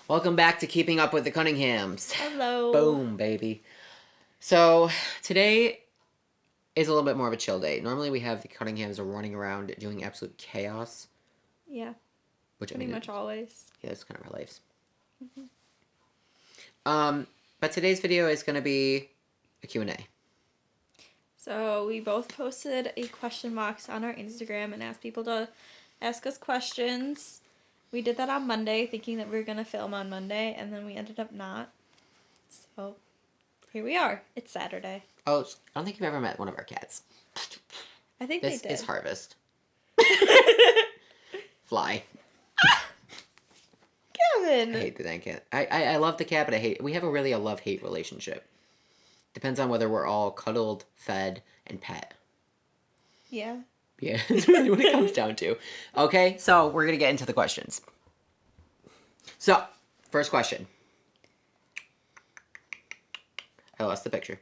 Welcome back to Keeping Up with the Cunninghams. Hello. Boom, baby. So, today is a little bit more of a chill day. Normally we have the Cunninghams running around doing absolute chaos. Yeah. Which Pretty much always. Yeah, that's kind of our lives. But today's video is going to be a Q&A. So we both posted a question box on our Instagram and asked people to ask us questions. We did that on Monday, thinking that we were going to film on Monday, and then we ended up not. So here we are. It's Saturday. Oh, I don't think you've ever met one of our cats. I think This they did. is Harvest. Fly. Kevin! I hate the dang cat. I love the cat, but I hate... We have a love-hate relationship. Depends on whether we're all cuddled, fed, and pet. Yeah. Yeah, that's really what it comes down to. Okay, so we're going to get into the questions. So, first question. I lost the picture.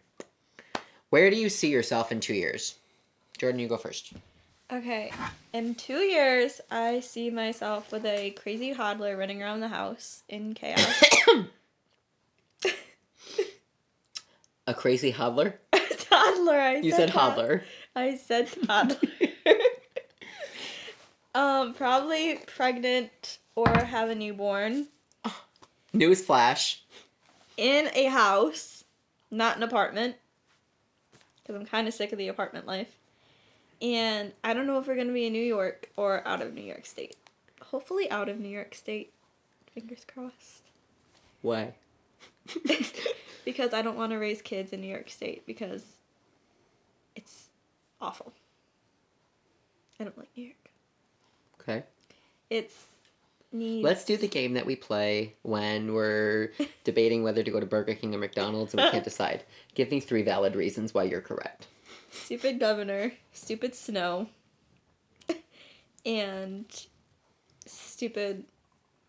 Where do you see yourself in 2 years? Jordan, you go first. Okay. In 2 years, I see myself with a crazy hodler running around the house in chaos. A crazy hodler? Toddler, You said hodler. I said toddler. Probably pregnant or have a newborn. Newsflash. In a house, not an apartment. Because I'm kind of sick of the apartment life. And I don't know if we're going to be in New York or out of New York State. Hopefully out of New York State. Fingers crossed. Why? Because I don't want to raise kids in New York State because it's awful. I don't like New York. Okay. It's needs... Let's do the game that we play when we're debating whether to go to Burger King or McDonald's and we can't decide. Give me 3 valid reasons why you're correct. Stupid governor, stupid snow, and stupid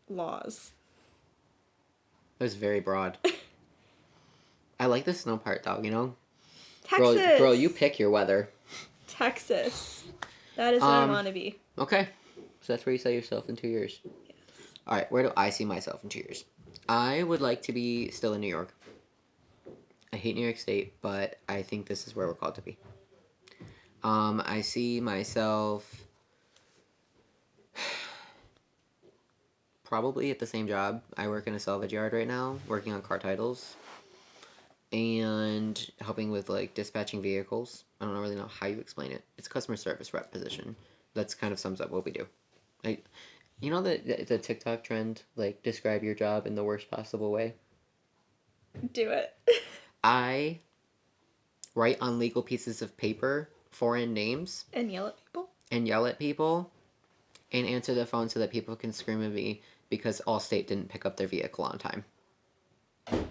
laws. That was very broad. I like the snow part, though, you know? Texas! Girl, you pick your weather. Texas. That is what I want to be. Okay. So that's where you see yourself in 2 years. Yes. Alright, where do I see myself in 2 years? I would like to be still in New York. I hate New York State, but I think this is where we're called to be. I see myself probably at the same job. I work in a salvage yard right now, working on car titles and helping with like dispatching vehicles. I don't really know how you explain it. It's a customer service rep position. That's kind of sums up what we do. You know the TikTok trend, like describe your job in the worst possible way? Do it. I write on legal pieces of paper foreign names. And yell at people? And yell at people. And answer the phone so that people can scream at me because Allstate didn't pick up their vehicle on time.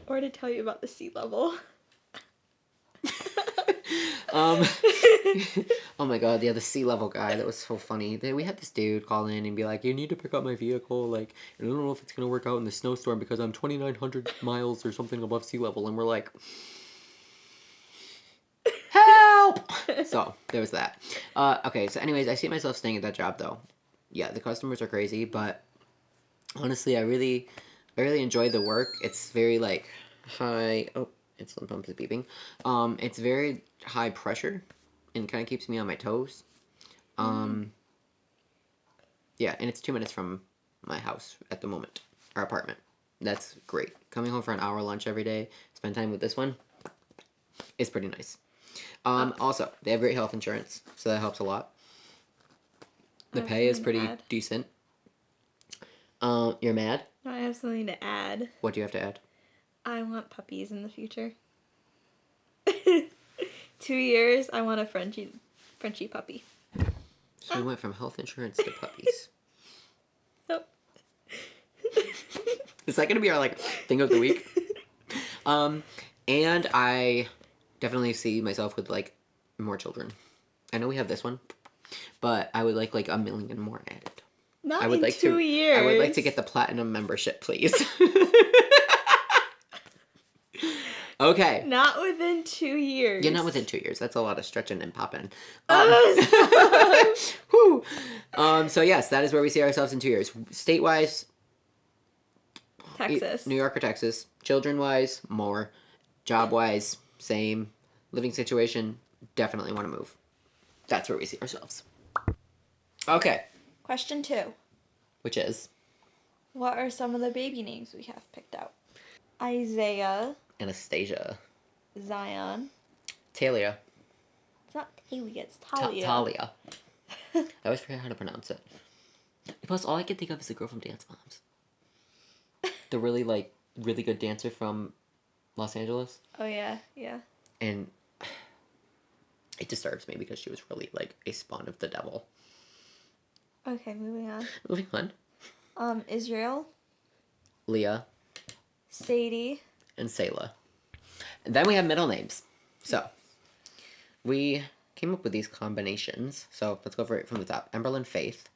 Or to tell you about the sea level. Oh my god, yeah, the sea level guy, that was so funny. We had this dude call in and be like, you need to pick up my vehicle, like, I don't know if it's gonna work out in the snowstorm because I'm 2,900 miles or something above sea level, and we're like, help! So, there was that. Okay, so anyways, I see myself staying at that job, though. Yeah, the customers are crazy, but honestly, I really enjoy the work. It's very, like, high... Oh, insulin pump is beeping. It's very high pressure and kind of keeps me on my toes. Yeah, and it's 2 minutes from my house at the moment. Our apartment. That's great. Coming home for an hour lunch every day, spend time with this one, is pretty nice. Also, they have great health insurance, so that helps a lot. The pay is pretty decent. You're mad? No, I have something to add. What do you have to add? I want puppies in the future. 2 years, I want a Frenchie puppy. So we went from health insurance to puppies. Yep. Is that gonna be our, like, thing of the week? And I definitely see myself with, like, more children. I know we have this one, but I would like 1 million more added. Not I would in like 2 years. I would like to get the platinum membership, please. Okay. Not within 2 years. Yeah, not within 2 years. That's a lot of stretching and popping. So yes, that is where we see ourselves in 2 years. State-wise, Texas. New York or Texas. Children-wise, more. Job-wise, same. Living situation, definitely want to move. That's where we see ourselves. Okay. Question 2. Which is? What are some of the baby names we have picked out? Isaiah. Anastasia. Zion. Talia. It's not Talia, it's Talia. Talia. I always forget how to pronounce it. Plus, all I can think of is the girl from Dance Moms. The really good dancer from Los Angeles. Oh, yeah, yeah. And it disturbs me because she was really, a spawn of the devil. Okay, moving on. Moving on. Israel. Leah. Sadie. And Selah. And then we have middle names. So, we came up with these combinations. So, let's go right from the top. Emberlyn Faith.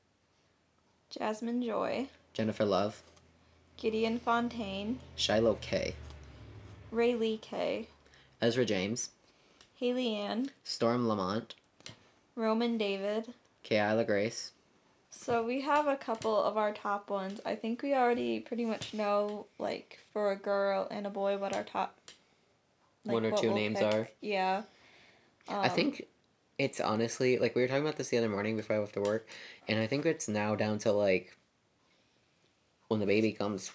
Jasmine Joy. Jennifer Love. Gideon Fontaine. Shiloh K. Rayleigh K. Ezra James. Haley Ann. Storm Lamont. Roman David. Kayla Grace. So we have a couple of our top ones. I think we already pretty much know, for a girl and a boy, what our top... One or what two we'll names pick. are. Yeah. I think it's honestly, we were talking about this the other morning before I left to work, and I think it's now down to, when the baby comes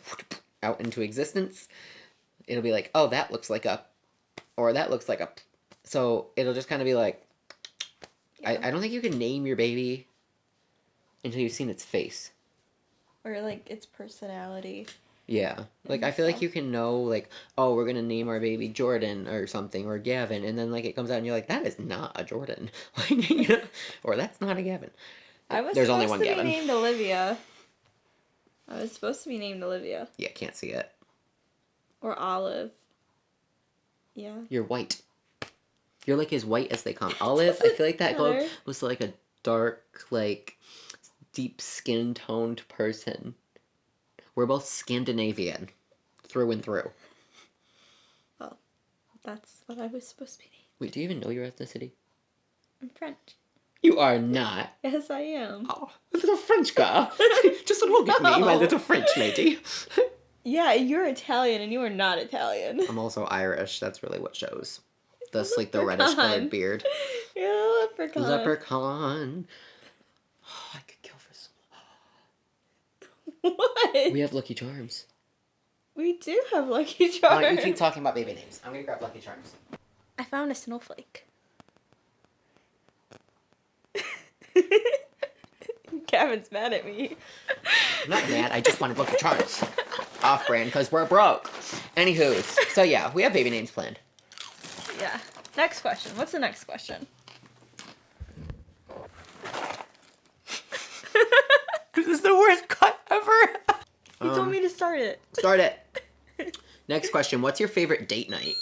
out into existence, it'll be oh, that looks like a... Or that looks like a... So, it'll just kind of be Yeah. I don't think you can name your baby until you've seen its face. Or, its personality. Yeah. I feel like you can know, oh, we're going to name our baby Jordan or something, or Gavin, and then, it comes out and you're that is not a Jordan. Or that's not a Gavin. There's only one Gavin. I was supposed to be named Olivia. I was supposed to be named Olivia. Yeah, can't see it. Or Olive. Yeah. You're white. You're as white as they come. Olive, I feel like that girl was a dark, deep skin toned person. We're both Scandinavian. Through and through. Well, that's what I was supposed to be named. Wait, do you even know your ethnicity? I'm French. You are not. Yes, I am. Oh, a little French girl. Just look at me, my little French lady. Yeah, you're Italian and you are not Italian. I'm also Irish. That's really what shows. Thus, the reddish colored beard. You're a leprechaun. Leprechaun. Oh, I could kill for some. What? We have Lucky Charms. We do have Lucky Charms. You keep talking about baby names. I'm gonna grab Lucky Charms. I found a snowflake. Kevin's mad at me. I'm not mad. I just wanted Lucky Charms. Off brand because we're broke. Anywho, so yeah, we have baby names planned. Yeah. Next question. What's the next question? This is the worst cut ever. You told me to start it. Start it. Next question. What's your favorite date night?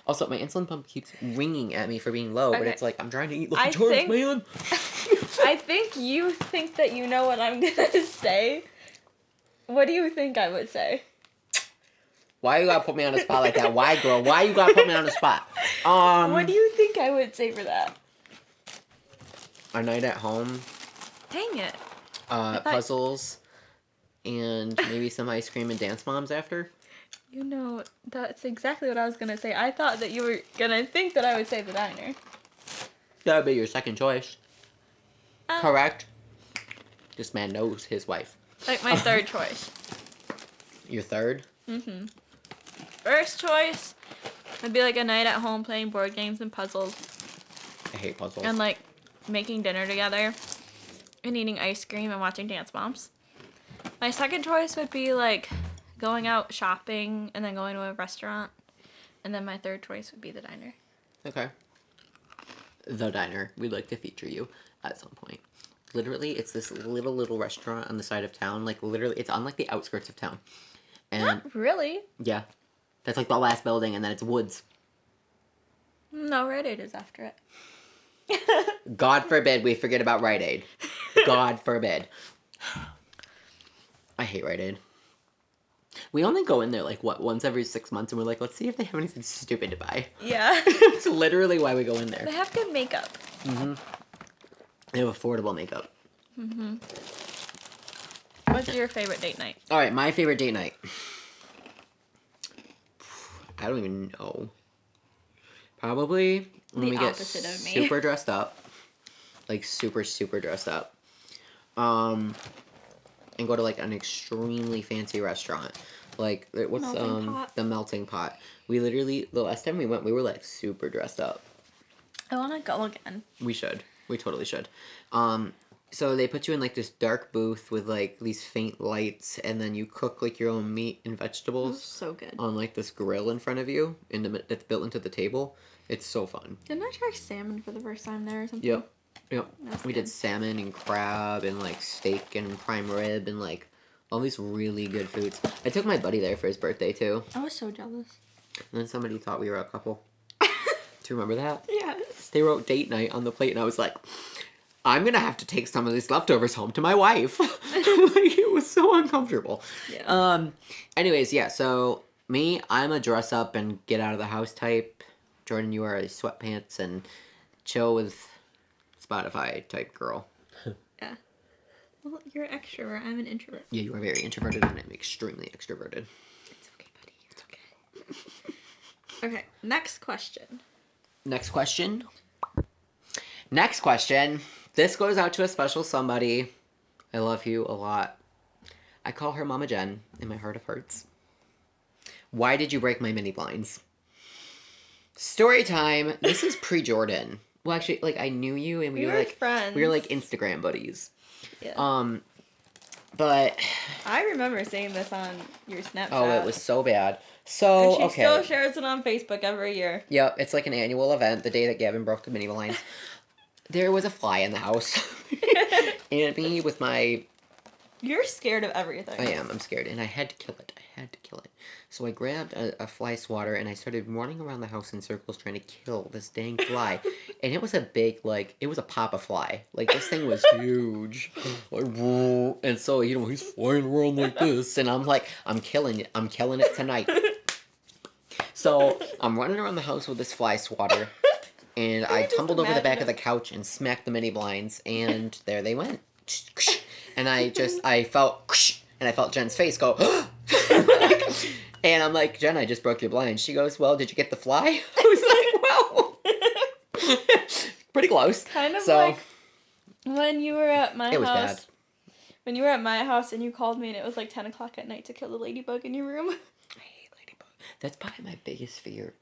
Also, my insulin pump keeps ringing at me for being low, but it's I'm trying to eat Lucky Charms, man. I think you think that you know what I'm gonna say. What do you think I would say? Why you gotta put me on the spot like that? Why, girl? Why you gotta put me on the spot? What do you think I would say for that? A night at home. Dang it. Puzzles. And maybe some ice cream and Dance Moms after. You know, that's exactly what I was gonna say. I thought that you were gonna think that I would say the diner. That would be your second choice. Correct? This man knows his wife. My third choice. Your third? Mm-hmm. First choice would be a night at home playing board games and puzzles. I hate puzzles. And making dinner together. And eating ice cream and watching Dance Moms. My second choice would be going out shopping and then going to a restaurant. And then my third choice would be the diner. Okay. The diner. We'd like to feature you at some point. Literally, it's this little restaurant on the side of town. Literally, it's on the outskirts of town. And Not really. yeah. That's the last building, and then it's woods. No, Rite Aid is after it. God forbid we forget about Rite Aid. God forbid. I hate Rite Aid. We only go in there once every 6 months, and we're let's see if they have anything stupid to buy. Yeah. It's literally why we go in there. They have good makeup. Mm-hmm. They have affordable makeup. Mm-hmm. What's your favorite date night? All right, my favorite date night. I don't even know. Probably when The we get opposite of me. super dressed up, like super dressed up, and go to like an extremely fancy restaurant, like what's Melting Pot. the Melting Pot. We literally the last time we went, we were like super dressed up. I want to go again. We should. We totally should. So they put you in like this dark booth with like these faint lights, and then you cook like your own meat and vegetables So good. on like this grill in front of you, that's built into the table. It's so fun. Didn't I try salmon for the first time there or something? Yep. That's We good. did salmon and crab and like steak and prime rib and like all these really good foods. I took my buddy there for his birthday too, I was so jealous. and then somebody thought we were a couple. Do you remember that? Yes. They wrote date night on the plate, and I was like, I'm gonna have to take some of these leftovers home to my wife. Like, it was so uncomfortable. Yeah. Anyways, yeah. So me, I'm a dress up and get out of the house type. Jordan, you are a sweatpants and chill with Spotify type girl. Yeah. Well, you're an extrovert. I'm an introvert. Yeah, you are very introverted, and I'm extremely extroverted. It's okay, buddy. It's okay. Okay. Next question. Next question. Next question. This goes out to a special somebody. I love you a lot. I call her Mama Jen in my heart of hearts. Why did you break my mini blinds? Story time. This is pre-Jordan. Well, actually, like, I knew you, and we were like friends. We were like Instagram buddies. Yeah. But I remember seeing this on your Snapchat. oh, it was so bad. So And she okay. still shares it on Facebook every year. Yep, it's like an annual event. The day that Gavin broke the mini blinds, there was a fly in the house, and me with my You're scared of everything. I am. I'm scared, and I had to kill it. So I grabbed a fly swatter, and I started running around the house in circles trying to kill this dang fly. And it was a big, like, it was a papa fly. Like, this thing was huge. Like, and so, you know, he's flying around like this, and I'm like, I'm killing it. I'm killing it tonight. So I'm running around the house with this fly swatter, and I just tumbled over the back imagine of the couch and smacked the mini blinds, and there they went. And I felt Jen's face go, and I'm like, Jen, I just broke your blind. She goes, well, did you get the fly? I was like, well, pretty close. Kind of So, like when you were at my it was house. bad. When you were at my house and you called me and it was like 10 o'clock at night to kill the ladybug in your room. I hate ladybug. That's probably my biggest fear.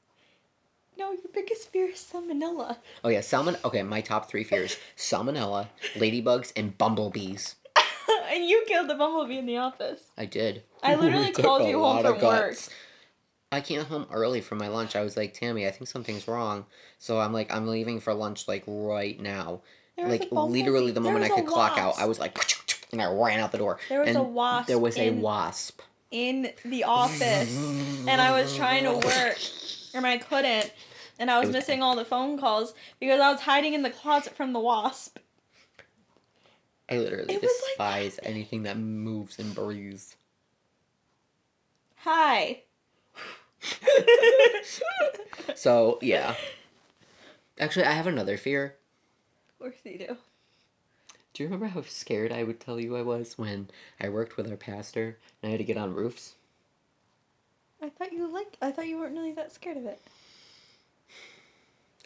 No, your biggest fear is salmonella. Oh yeah, okay, my top 3 fears: salmonella, ladybugs, and bumblebees. And you killed the bumblebee in the office. I did. I literally It took called a you home lot of from work. guts. I came home early from my lunch. I was like, Tammy, I think something's wrong. So I'm like, I'm leaving for lunch like right now. There was Like a bumblebee. literally the There moment I was a could clock out, wasp. I was like, and I ran out the door. There was and a wasp There was a in- wasp. In the office. And I was trying to work. And I couldn't. And I was missing all the phone calls because I was hiding in the closet from the wasp. I literally It was despise anything that moves and breathes. Hi. So yeah. Actually, I have another fear. Of course you do. Do you remember how scared I would tell you I was when I worked with our pastor and I had to get on roofs? I thought you weren't really that scared of it.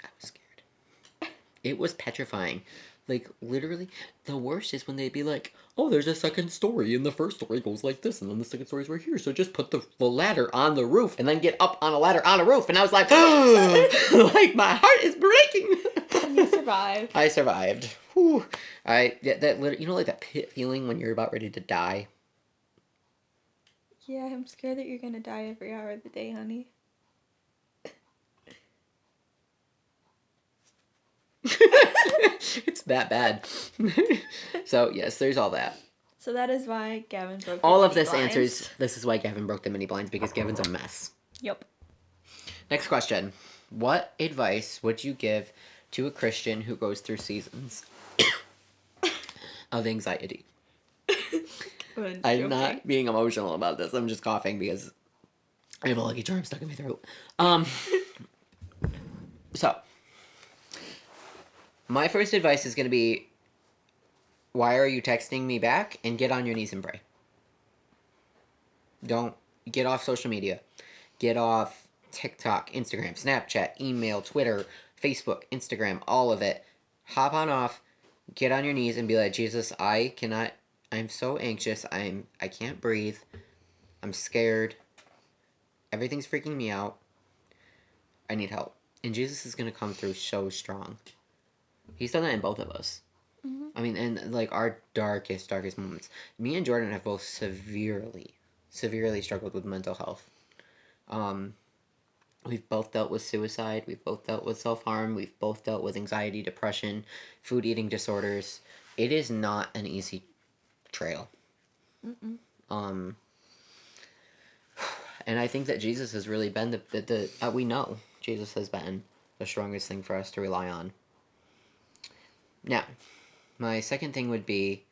I was scared. It was petrifying. Like, literally, the worst is when they'd be like, oh, there's a second story, and the first story goes like this, and then the second story's right here, so just put the ladder on the roof, and then get up on a ladder on a roof, and I was like, like, my heart is breaking! And you survived. I survived. Whew. You know, like that pit feeling when you're about ready to die? Yeah, I'm scared that you're gonna die every hour of the day, honey. It's that bad. So, yes, there's all that. So that is why Gavin broke the All of mini this blinds. answers, this is why Gavin broke the mini blinds, because Gavin's a mess. Yep. Next question. What advice would you give to a Christian who goes through seasons of anxiety? I'm not being emotional about this. I'm just coughing because I have a Lucky Charm stuck in my throat. So, my first advice is going to be, why are you texting me back? And get on your knees and pray. Don't get off social media. Get off TikTok, Instagram, Snapchat, email, Twitter, Facebook, Instagram, all of it. Hop on off, get on your knees and be like, Jesus, I cannot, I'm so anxious. I can't breathe. I'm scared. Everything's freaking me out. I need help. And Jesus is going to come through so strong. He's done that in both of us. Mm-hmm. I mean, and like our darkest moments. Me and Jordan have both severely struggled with mental health. We've both dealt with suicide. We've both dealt with self harm. We've both dealt with anxiety, depression, food eating disorders. It is not an easy trail. Mm-mm. And I think that Jesus has really been the we know Jesus has been the strongest thing for us to rely on. Now, my second thing would be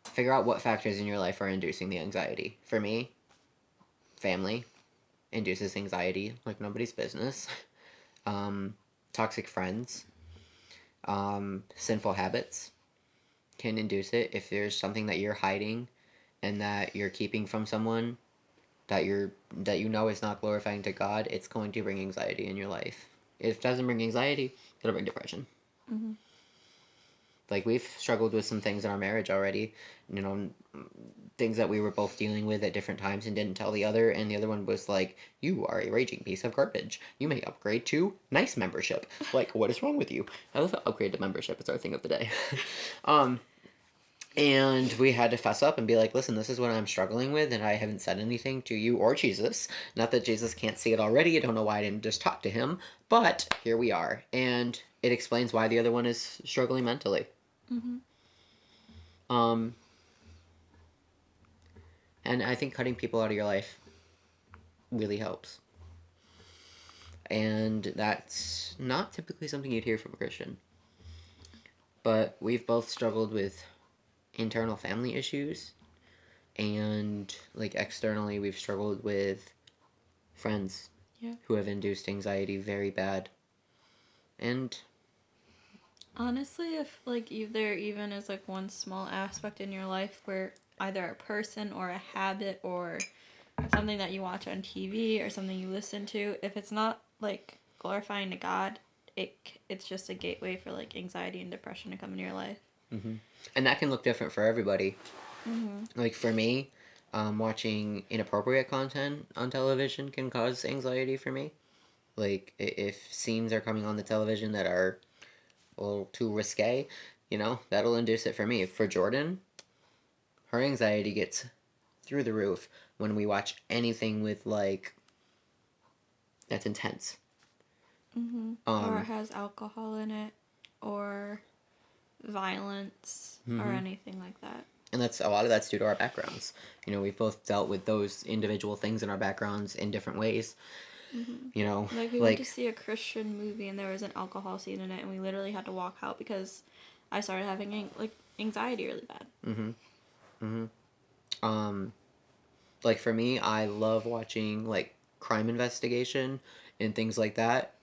figure out what factors in your life are inducing the anxiety. For me, family induces anxiety like nobody's business. Toxic friends, sinful habits can induce it. If there's something that you're hiding and that you're keeping from someone that you know is not glorifying to God, it's going to bring anxiety in your life. If it doesn't bring anxiety, it'll bring depression. Mm-hmm. Like, we've struggled with some things in our marriage already, you know, things that we were both dealing with at different times and didn't tell the other, and the other one was like, you are a raging piece of garbage. You may upgrade to nice membership. Like, what is wrong with you? I love how upgrade to membership is our thing of the day. And we had to fess up and be like, listen, this is what I'm struggling with, and I haven't said anything to you or Jesus. Not that Jesus can't see it already. I don't know why I didn't just talk to him, but here we are. And it explains why the other one is struggling mentally. Mm-hmm. And I think cutting people out of your life really helps. And that's not typically something you'd hear from a Christian. But we've both struggled with internal family issues, and like externally we've struggled with friends who have induced anxiety very bad. And honestly, if like there even is like one small aspect in your life where either a person or a habit or something that you watch on TV or something you listen to, if it's not like glorifying to God, it's just a gateway for like anxiety and depression to come into your life. mm-hmm. And that can look different for everybody. Mm-hmm. Like for me, watching inappropriate content on television can cause anxiety for me. Like if scenes are coming on the television that are a little too risque, you know, that'll induce it for me. For Jordan, her anxiety gets through the roof when we watch anything with like that's intense. Mm-hmm. Or it has alcohol in it, or violence, or anything like that. And that's a lot of that's due to our backgrounds. You know, we've both dealt with those individual things in our backgrounds in different ways. Mm-hmm. You know, like we went to see a Christian movie and there was an alcohol scene in it, and we literally had to walk out because I started having anxiety really bad. Like for me, I love watching like crime investigation and things like that.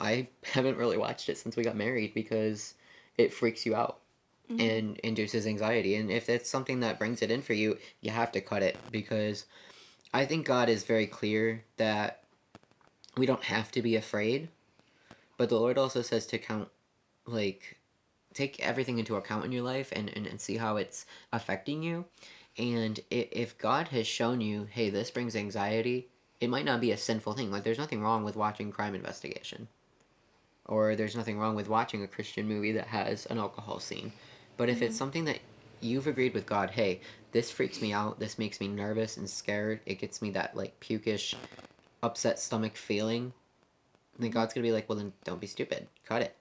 I haven't really watched it since we got married because it freaks you out and induces anxiety. And if it's something that brings it in for you, you have to cut it, because I think God is very clear that we don't have to be afraid, but the Lord also says to count, like, take everything into account in your life and see how it's affecting you. And if God has shown you, hey, this brings anxiety, it might not be a sinful thing. Like, there's nothing wrong with watching crime investigation. Or there's nothing wrong with watching a Christian movie that has an alcohol scene. But if it's something that you've agreed with God, hey, this freaks me out, this makes me nervous and scared, it gets me that, like, pukish, upset stomach feeling, then God's gonna be like, well, then don't be stupid. Cut it.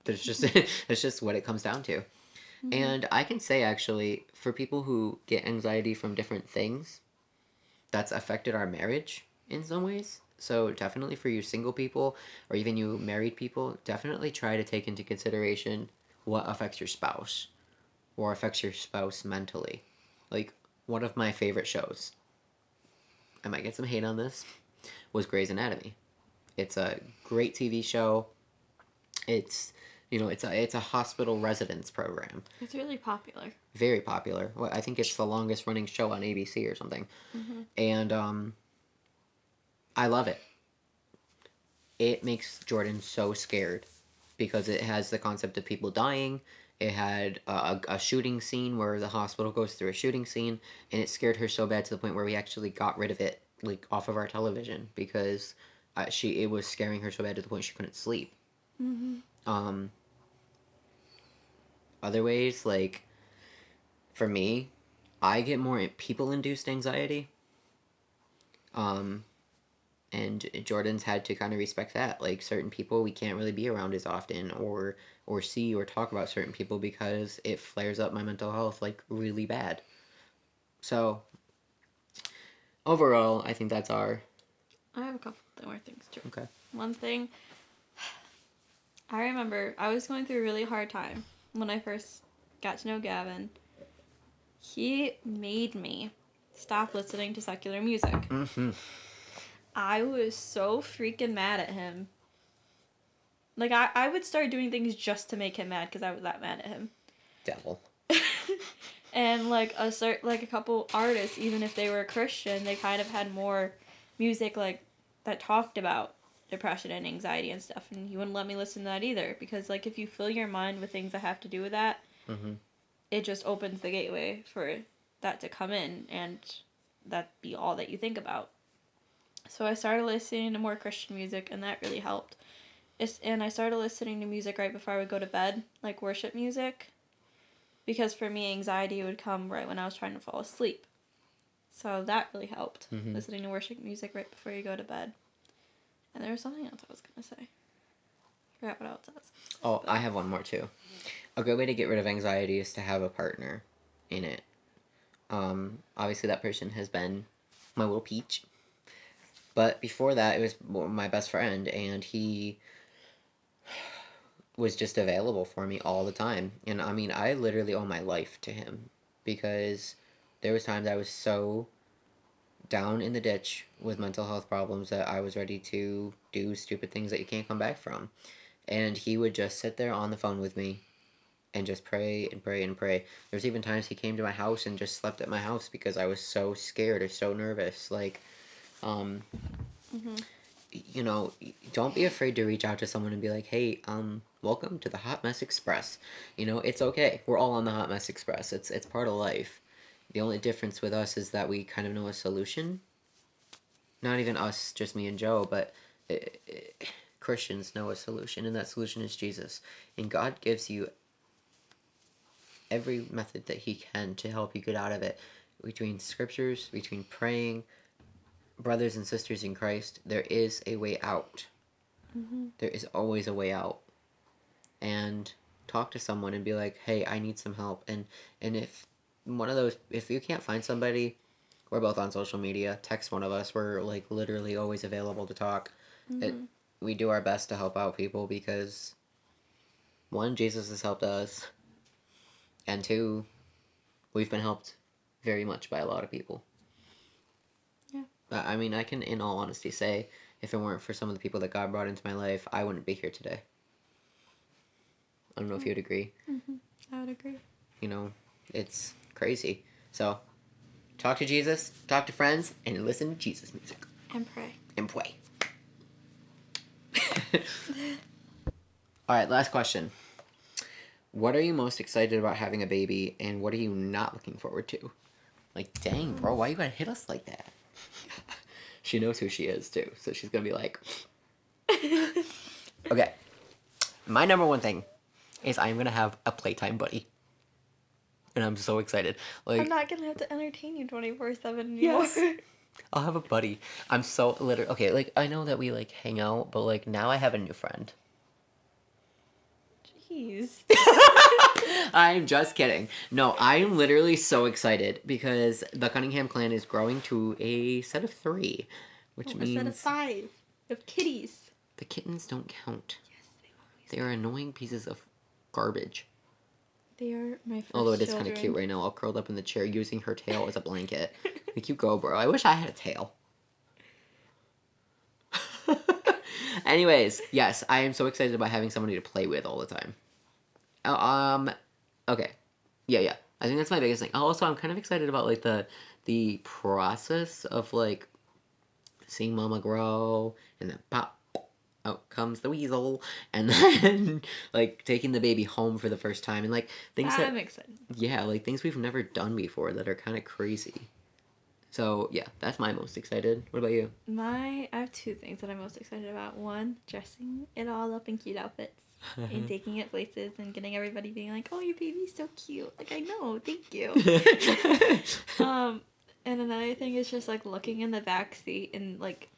There's just, it's just what it comes down to. And I can say, actually, for people who get anxiety from different things, that's affected our marriage in some ways. So definitely for you single people, or even you married people, definitely try to take into consideration what affects your spouse, or affects your spouse mentally. Like, one of my favorite shows, I might get some hate on this, was Grey's Anatomy. It's a great TV show. It's You know, it's a hospital residence program. It's really popular. Very popular. Well, I think it's the longest running show on ABC or something. Mm-hmm. And I love it. It makes Jordan so scared because it has the concept of people dying. It had a shooting scene where the hospital goes through a shooting scene, and it scared her so bad to the point where we actually got rid of it, like off of our television, because it was scaring her so bad to the point she couldn't sleep. Mm-hmm. Other ways, like for me, I get more people-induced anxiety. And Jordan's had to kind of respect that. Like certain people we can't really be around as often, or see or talk about certain people because it flares up my mental health like really bad. So overall, I think that's our. I have a couple more things too. Okay. One thing, I remember I was going through a really hard time when I first got to know Gavin. He made me stop listening to secular music. Mm-hmm. I was so freaking mad at him. Like, I would start doing things just to make him mad because I was that mad at him. Devil. And, like, a couple artists, even if they were Christian, they kind of had more music, like, that talked about depression and anxiety and stuff. And he wouldn't let me listen to that either. Because, like, if you fill your mind with things that have to do with that, Mm-hmm. it just opens the gateway for that to come in and that be all that you think about. So I started listening to more Christian music, and that really helped. And I started listening to music right before I would go to bed, like worship music, because for me, anxiety would come right when I was trying to fall asleep. So that really helped, Mm-hmm. listening to worship music right before you go to bed. And there was something else I was going to say. I forgot what else it was. Oh, I have one more too. A good way to get rid of anxiety is to have a partner in it. Obviously that person has been my little peach. But before that, it was my best friend, and he was just available for me all the time. And I mean, I literally owe my life to him because there was times I was so down in the ditch with mental health problems that I was ready to do stupid things that you can't come back from. And he would just sit there on the phone with me and just pray and pray and pray. There's even times he came to my house and just slept at my house because I was so scared or so nervous. Like, Mm-hmm. you know, don't be afraid to reach out to someone and be like, hey, welcome to the Hot Mess Express. You know, it's okay. We're all on the Hot Mess Express. It's part of life. The only difference with us is that we kind of know a solution. Not even us, just me and Joe, but Christians know a solution, and that solution is Jesus. And God gives you every method that he can to help you get out of it. Between scriptures, between praying, brothers and sisters in Christ, there is a way out. Mm-hmm. There is always a way out. And talk to someone and be like, hey, I need some help. And if you can't find somebody, we're both on social media. Text one of us. We're like literally always available to talk. Mm-hmm. We do our best to help out people because one, Jesus has helped us, and two, we've been helped very much by a lot of people. Yeah. I mean, I can, in all honesty, say if it weren't for some of the people that God brought into my life, I wouldn't be here today. I don't know if you'd agree. Mm-hmm. I would agree. You know, it's crazy. So, talk to Jesus, talk to friends, and listen to Jesus music. And pray. And pray. All right, last question. What are you most excited about having a baby, and what are you not looking forward to? Like, dang, bro, why you gotta hit us like that? She knows who she is, too, so she's gonna be like... Okay. My number one thing is I'm gonna have a playtime buddy. And I'm so excited. Like, I'm not gonna have to entertain you 24/7 anymore. yes. I'll have a buddy. I'm so literally... Okay, like, I know that we, like, hang out, but, like, now I have a new friend. Jeez. I'm just kidding. No, I'm literally so excited because the Cunningham clan is growing to a set of 3, which means... A set of 5 of kitties. The kittens don't count. Yes, they always They are annoying pieces of garbage. They are my first Although it is children. kind of cute right now, all curled up in the chair using her tail as a blanket. Like, you go, bro. I wish I had a tail. Anyways, yes, I am so excited about having somebody to play with all the time. Okay. Yeah. I think that's my biggest thing. Also, I'm kind of excited about like the process of like seeing mama grow and then pop out comes the weasel and then like taking the baby home for the first time and like things I'm that excited. yeah, like things we've never done before that are kind of crazy. So, yeah, that's my most excited. What about you? I have two things that I'm most excited about. One, dressing it all up in cute outfits and taking it places and getting everybody being like, "Oh, your baby's so cute." Like, I know, thank you. And another thing is just like looking in the back seat and like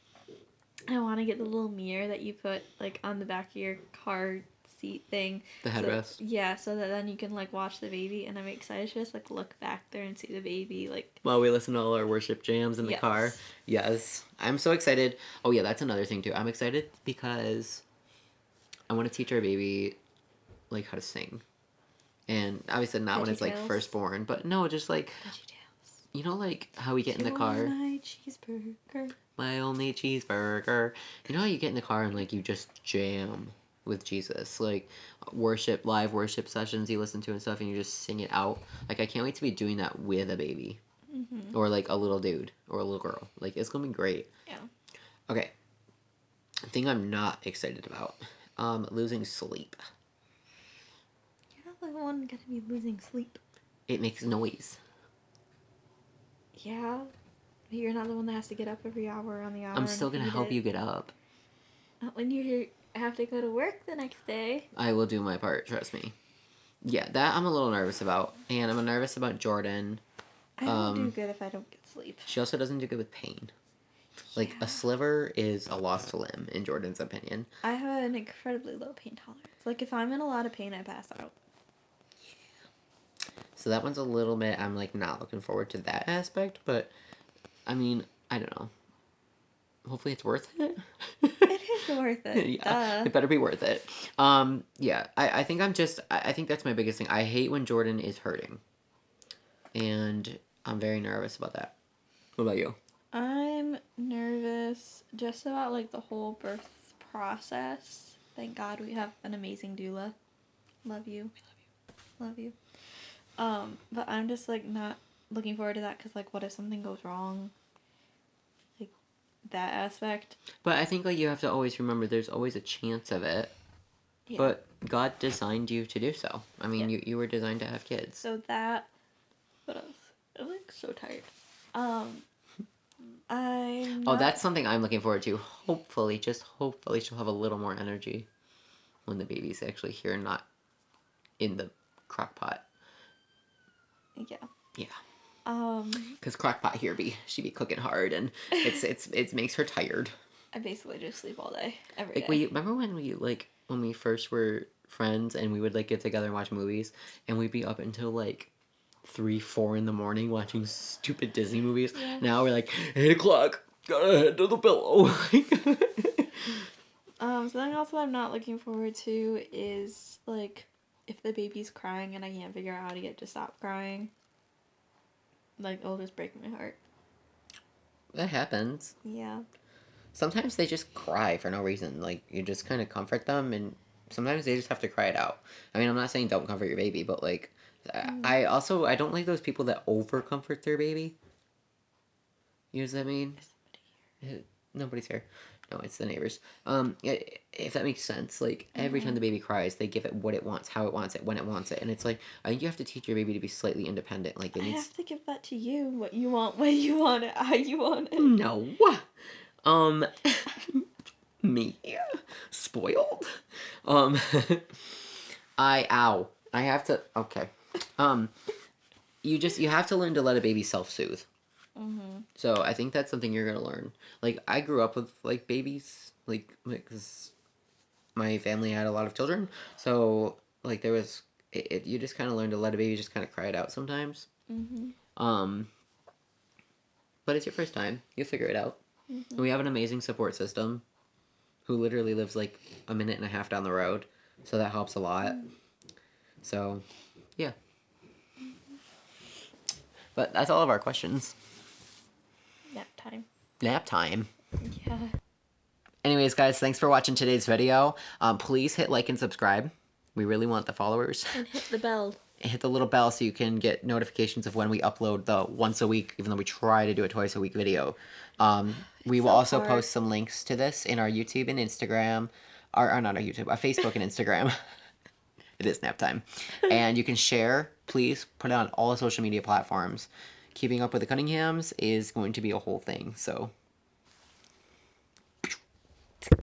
I want to get the little mirror that you put like on the back of your car seat thing. The headrest. Yeah, so that then you can like watch the baby, and I'm excited to just like look back there and see the baby like. While we listen to all our worship jams in the car. Yes. I'm so excited. Oh, yeah, that's another thing, too. I'm excited because I want to teach our baby, like, how to sing. And obviously not when it's, like, firstborn, but no, just, like, you know, like, how we get in the car? My cheeseburger. My only cheeseburger. You know how you get in the car and, like, you just jam with Jesus? Like, live worship sessions you listen to and stuff, and you just sing it out. Like, I can't wait to be doing that with a baby. Mm-hmm. Or like a little dude or a little girl. Like it's gonna be great. Yeah. Okay. Thing I'm not excited about. Losing sleep. You're not the one gonna be losing sleep. It makes noise. Yeah. But you're not the one that has to get up every hour on the hour. I'm still gonna help you get up. Not when you have to go to work the next day. I will do my part, trust me. Yeah, that I'm a little nervous about. And I'm nervous about Jordan. I don't do good if I don't get sleep. She also doesn't do good with pain. Like, a sliver is a lost limb, in Jordan's opinion. I have an incredibly low pain tolerance. Like, if I'm in a lot of pain, I pass out. Yeah. So that one's a little bit, I'm, like, not looking forward to that aspect, but, I mean, I don't know. Hopefully it's worth it. It is worth it. Yeah, it better be worth it. Yeah, I think I think that's my biggest thing. I hate when Jordan is hurting. And I'm very nervous about that. What about you? I'm nervous just about like the whole birth process. Thank God we have an amazing doula. Love you. Love you. But I'm just like not looking forward to that because like what if something goes wrong? Like that aspect. But I think like you have to always remember there's always a chance of it. Yeah. But God designed you to do so. I mean, you were designed to have kids. So that. What else? I'm like so tired. That's something I'm looking forward to. Hopefully, just hopefully, she'll have a little more energy when the baby's actually here, not in the crock pot. Yeah. Yeah. Because crock pot here she be cooking hard, and it makes her tired. I basically just sleep all day, every day. Remember when we first were friends and we would like get together and watch movies, and we'd be up until like 3-4 in the morning watching stupid Disney movies. Yeah. Now we're like 8 o'clock. Gotta head to the pillow. Something else that I'm not looking forward to is like if the baby's crying and I can't figure out how to get to stop crying. Like it'll just break my heart. That happens. Yeah. Sometimes they just cry for no reason. Like you just kind of comfort them, and sometimes they just have to cry it out. I mean, I'm not saying don't comfort your baby, but like. I don't like those people that over comfort their baby. You know what I mean? Nobody's here. No, it's the neighbors. If that makes sense, like every time the baby cries, they give it what it wants, how it wants it, when it wants it, and it's like I think you have to teach your baby to be slightly independent. Like I have to give that to you. What you want, when you want it, how you want it. No. Me spoiled. I have to. Okay. You have to learn to let a baby self-soothe. Mm-hmm. So I think that's something you're gonna learn. Like I grew up with like babies, like because my family had a lot of children. So like there was, you just kind of learn to let a baby just kind of cry it out sometimes. Mm-hmm. But it's your first time. You'll figure it out. Mm-hmm. We have an amazing support system, who literally lives like a minute and a half down the road, so that helps a lot. So, yeah. But that's all of our questions. Nap time. Nap time? Yeah. Anyways, guys, thanks for watching today's video. Please hit like and subscribe. We really want the followers. And hit the bell. And hit the little bell so you can get notifications of when we upload the once a week, even though we try to do a twice a week video. We will also hard. post some links to this in our YouTube and Instagram. Or not our YouTube, our Facebook and Instagram. It is nap time. And you can share. Please put it on all social media platforms. Keeping up with the Cunninghams is going to be a whole thing. So